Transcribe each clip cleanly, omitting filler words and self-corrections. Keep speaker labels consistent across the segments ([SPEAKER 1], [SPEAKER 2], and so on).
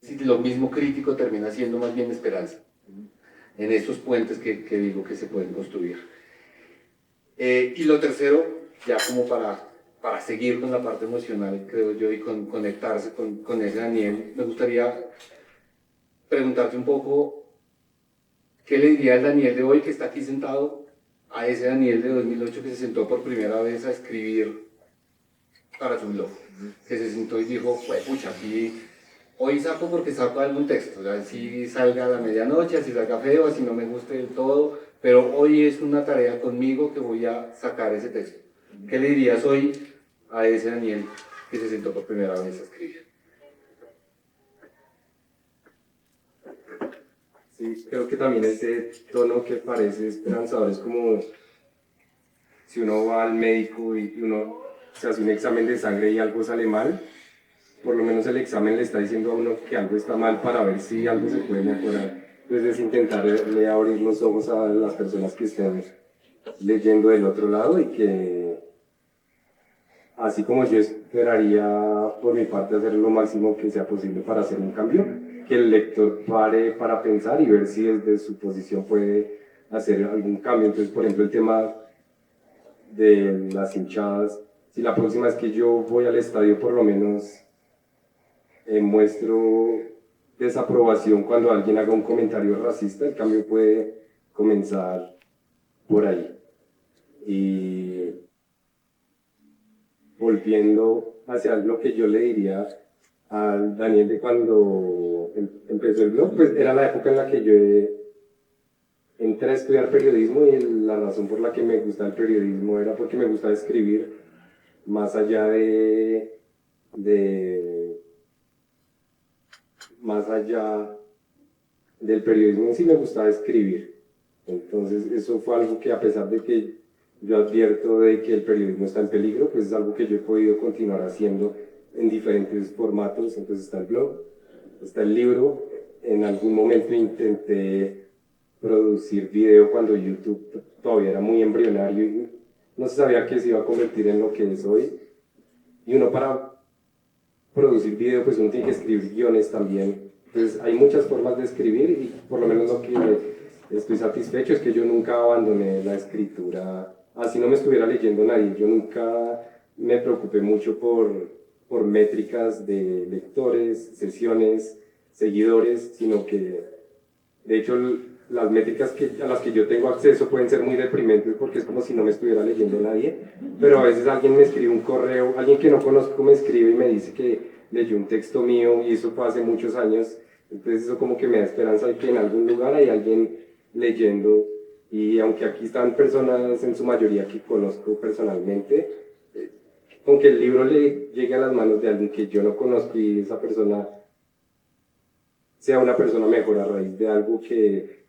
[SPEAKER 1] si lo mismo crítico termina siendo más bien esperanza en esos puentes que digo que se pueden construir. Y lo tercero, ya como para seguir con la parte emocional, creo yo, y conectarse con ese Daniel, me gustaría preguntarte un poco, ¿qué le diría al Daniel de hoy que está aquí sentado a ese Daniel de 2008 que se sentó por primera vez a escribir para su blog? Que se sentó y dijo, pues pucha, aquí hoy saco porque saco algún texto, así salga a la medianoche, así salga feo, así no me guste del todo, pero hoy es una tarea conmigo que voy a sacar ese texto. ¿Qué le dirías hoy a ese Daniel que se sentó por primera vez a escribir?
[SPEAKER 2] Sí, creo que también ese tono que parece esperanzador es como si uno va al médico y uno se hace un examen de sangre y algo sale mal, por lo menos el examen le está diciendo a uno que algo está mal para ver si algo se puede mejorar. Entonces es intentarle abrir los ojos a las personas que estén leyendo del otro lado y que, así como yo esperaría por mi parte hacer lo máximo que sea posible para hacer un cambio, que el lector pare para pensar y ver si desde su posición puede hacer algún cambio. Entonces, por ejemplo, el tema de las hinchadas, si la próxima vez que yo voy al estadio por lo menos muestro desaprobación cuando alguien haga un comentario racista, el cambio puede comenzar por ahí. Y volviendo hacia lo que yo le diría al Daniel de cuando empezó el blog, pues era la época en la que yo entré a estudiar periodismo y la razón por la que me gustaba el periodismo era porque me gustaba escribir más allá más allá del periodismo en sí me gustaba escribir. Entonces eso fue algo que, a pesar de que yo advierto de que el periodismo está en peligro, pues es algo que yo he podido continuar haciendo en diferentes formatos. Entonces está el blog, está el libro. En algún momento intenté producir video cuando YouTube todavía era muy embrionario y no se sabía que se iba a convertir en lo que es hoy. Y uno, para producir video, pues uno tiene que escribir guiones también. Entonces hay muchas formas de escribir y por lo menos lo que estoy satisfecho es que yo nunca abandoné la escritura, así no me estuviera leyendo nadie. Yo nunca me preocupé mucho por métricas de lectores, sesiones, seguidores, sino que de hecho las métricas a las que yo tengo acceso pueden ser muy deprimentes porque es como si no me estuviera leyendo nadie, pero a veces alguien me escribe un correo, alguien que no conozco me escribe y me dice que leyó un texto mío y eso fue hace muchos años. Entonces eso como que me da esperanza de que en algún lugar hay alguien leyendo, y aunque aquí están personas en su mayoría que conozco personalmente, con que el libro le llegue a las manos de alguien que yo no conozco y esa persona sea una persona mejor a raíz de algo que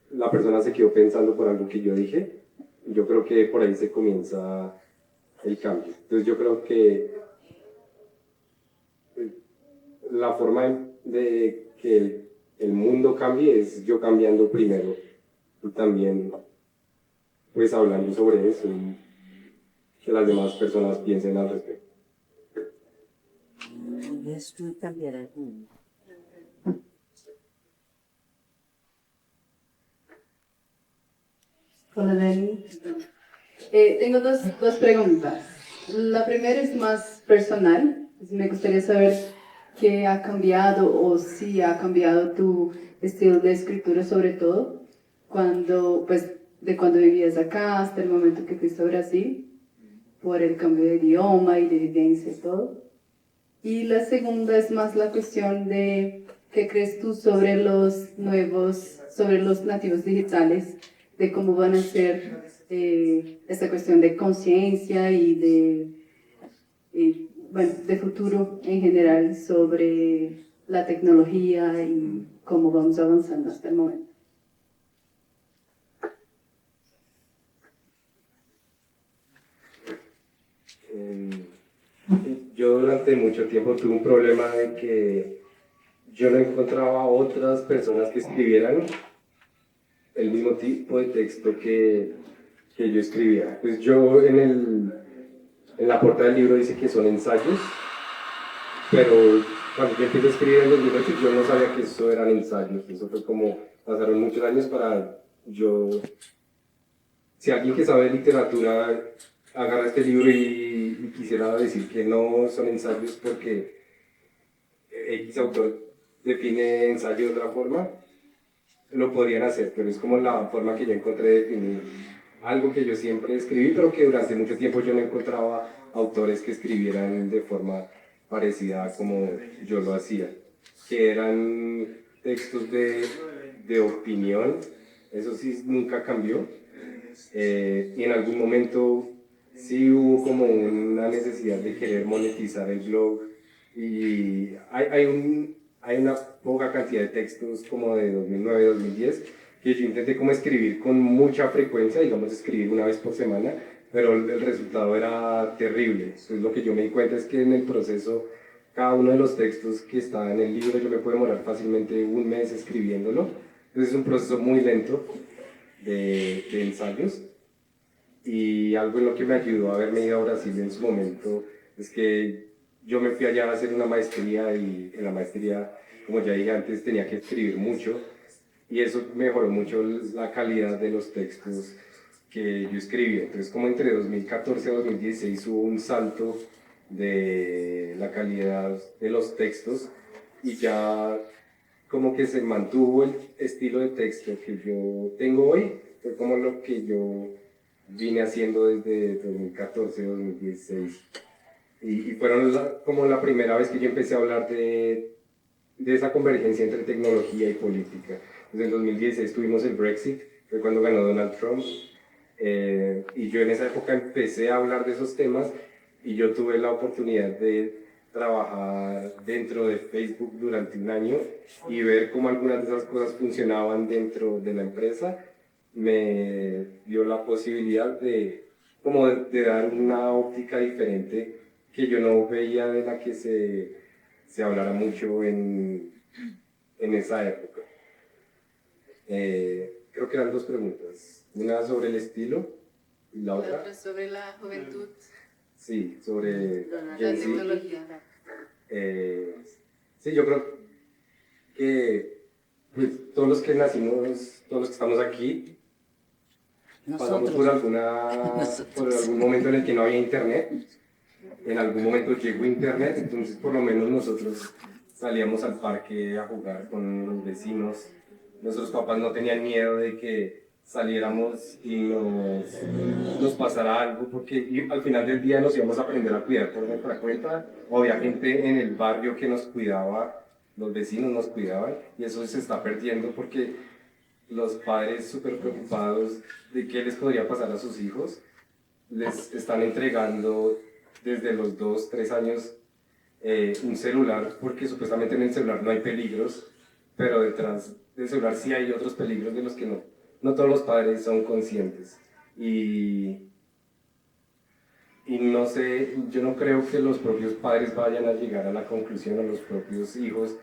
[SPEAKER 2] la persona se quedó pensando por algo que yo dije, yo creo que por ahí se comienza el cambio. Entonces yo creo que la forma de que el mundo cambie es yo cambiando primero y también pues hablando sobre eso y que las demás personas piensen al respecto.
[SPEAKER 3] Esto cambiará el mundo.
[SPEAKER 4] Hola, Dani. Tengo dos preguntas. La primera es más personal. Me gustaría saber qué ha cambiado o si ha cambiado tu estilo de escritura, sobre todo de cuando vivías acá hasta el momento que fuiste a Brasil, por el cambio de idioma y de vivencia y todo. Y la segunda es más la cuestión de qué crees tú sobre sobre los nativos digitales, de cómo van a ser esta cuestión de conciencia y de futuro en general sobre la tecnología y cómo vamos avanzando hasta el momento.
[SPEAKER 2] Yo durante mucho tiempo tuve un problema de que yo no encontraba otras personas que escribieran el mismo tipo de texto que yo escribía. Pues yo en la portada del libro dice que son ensayos, pero cuando yo empecé a escribir en 2008, yo no sabía que eso eran ensayos. Eso fue como, pasaron muchos años para yo, si alguien que sabe de literatura agarra este libro y quisiera decir que no son ensayos porque X autor define ensayo de otra forma, lo podrían hacer, pero es como la forma que yo encontré de definir algo que yo siempre escribí, pero que durante mucho tiempo yo no encontraba autores que escribieran de forma parecida a como yo lo hacía, que eran textos de opinión, eso sí nunca cambió, y en algún momento sí hubo como una necesidad de querer monetizar el blog, y hay una poca cantidad de textos como de 2009, 2010, que yo intenté como escribir con mucha frecuencia, digamos escribir una vez por semana, pero el resultado era terrible. Entonces lo que yo me di cuenta es que en el proceso, cada uno de los textos que está en el libro, yo me puedo demorar fácilmente un mes escribiéndolo. Entonces es un proceso muy lento de ensayos. Y algo en lo que me ayudó a haberme ido a Brasil en su momento es que yo me fui allá a hacer una maestría y en la maestría, como ya dije antes, tenía que escribir mucho y eso mejoró mucho la calidad de los textos que yo escribía. Entonces, como entre 2014 y 2016 hubo un salto de la calidad de los textos y ya como que se mantuvo el estilo de texto que yo tengo hoy, fue como lo que yo vine haciendo desde 2014, 2016. Y fueron como la primera vez que yo empecé a hablar de esa convergencia entre tecnología y política. Entonces en 2016 tuvimos el Brexit, fue cuando ganó Donald Trump, y yo en esa época empecé a hablar de esos temas y yo tuve la oportunidad de trabajar dentro de Facebook durante un año y ver cómo algunas de esas cosas funcionaban dentro de la empresa me dio la posibilidad de dar una óptica diferente que yo no veía de la que se hablara mucho en esa época. Creo que eran dos preguntas, una sobre el estilo y la otra
[SPEAKER 4] sobre la juventud.
[SPEAKER 2] Sí, sobre
[SPEAKER 4] La
[SPEAKER 2] Gen Z.
[SPEAKER 4] tecnología.
[SPEAKER 2] Sí, yo creo que pues, todos los que nacimos, todos los que estamos aquí, pasamos por algún momento en el que no había internet. En algún momento llegó internet, entonces por lo menos nosotros salíamos al parque a jugar con los vecinos. Nuestros papás no tenían miedo de que saliéramos y nos pasara algo, porque al final del día nos íbamos a aprender a cuidar por nuestra cuenta, o había gente en el barrio que nos cuidaba, los vecinos nos cuidaban, y eso se está perdiendo porque los padres súper preocupados de qué les podría pasar a sus hijos, les están entregando desde los 2, 3 años un celular, porque supuestamente en el celular no hay peligros, pero detrás del celular sí hay otros peligros de los que no todos los padres son conscientes. Y no sé, yo no creo que los propios padres vayan a llegar a la conclusión, o los propios hijos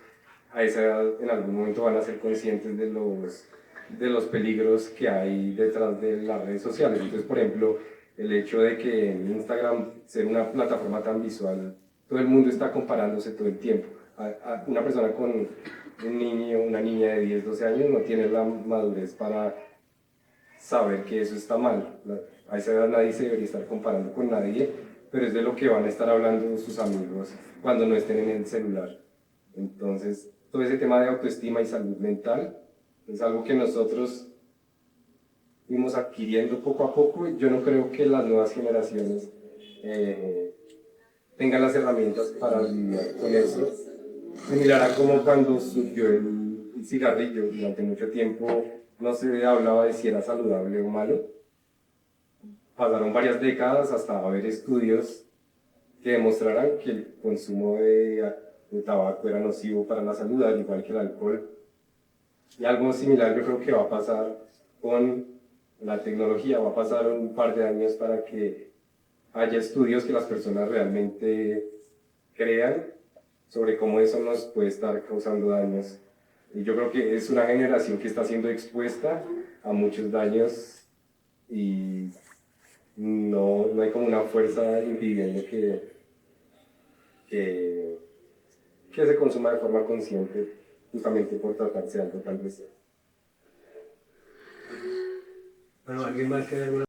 [SPEAKER 2] a esa edad en algún momento van a ser conscientes de los peligros que hay detrás de las redes sociales. Entonces, por ejemplo, el hecho de que en Instagram, ser una plataforma tan visual, todo el mundo está comparándose todo el tiempo. Una persona con un niño, una niña de 10, 12 años no tiene la madurez para saber que eso está mal. A esa edad nadie se debería estar comparando con nadie, pero es de lo que van a estar hablando sus amigos cuando no estén en el celular. Entonces, todo ese tema de autoestima y salud mental es algo que nosotros fuimos adquiriendo poco a poco. Yo no creo que las nuevas generaciones tengan las herramientas para lidiar con eso. Similar a como cuando surgió el cigarrillo, durante mucho tiempo no se hablaba de si era saludable o malo. Pasaron varias décadas hasta haber estudios que demostraran que el consumo de tabaco era nocivo para la salud, al igual que el alcohol. Y algo similar yo creo que va a pasar con la tecnología, va a pasar un par de años para que haya estudios que las personas realmente crean sobre cómo eso nos puede estar causando daños. Y yo creo que es una generación que está siendo expuesta a muchos daños y no hay como una fuerza impidiendo que que se consuma de forma consciente, justamente por tratarse de algo tan reciente.
[SPEAKER 5] Bueno, ¿alguien más quiere alguna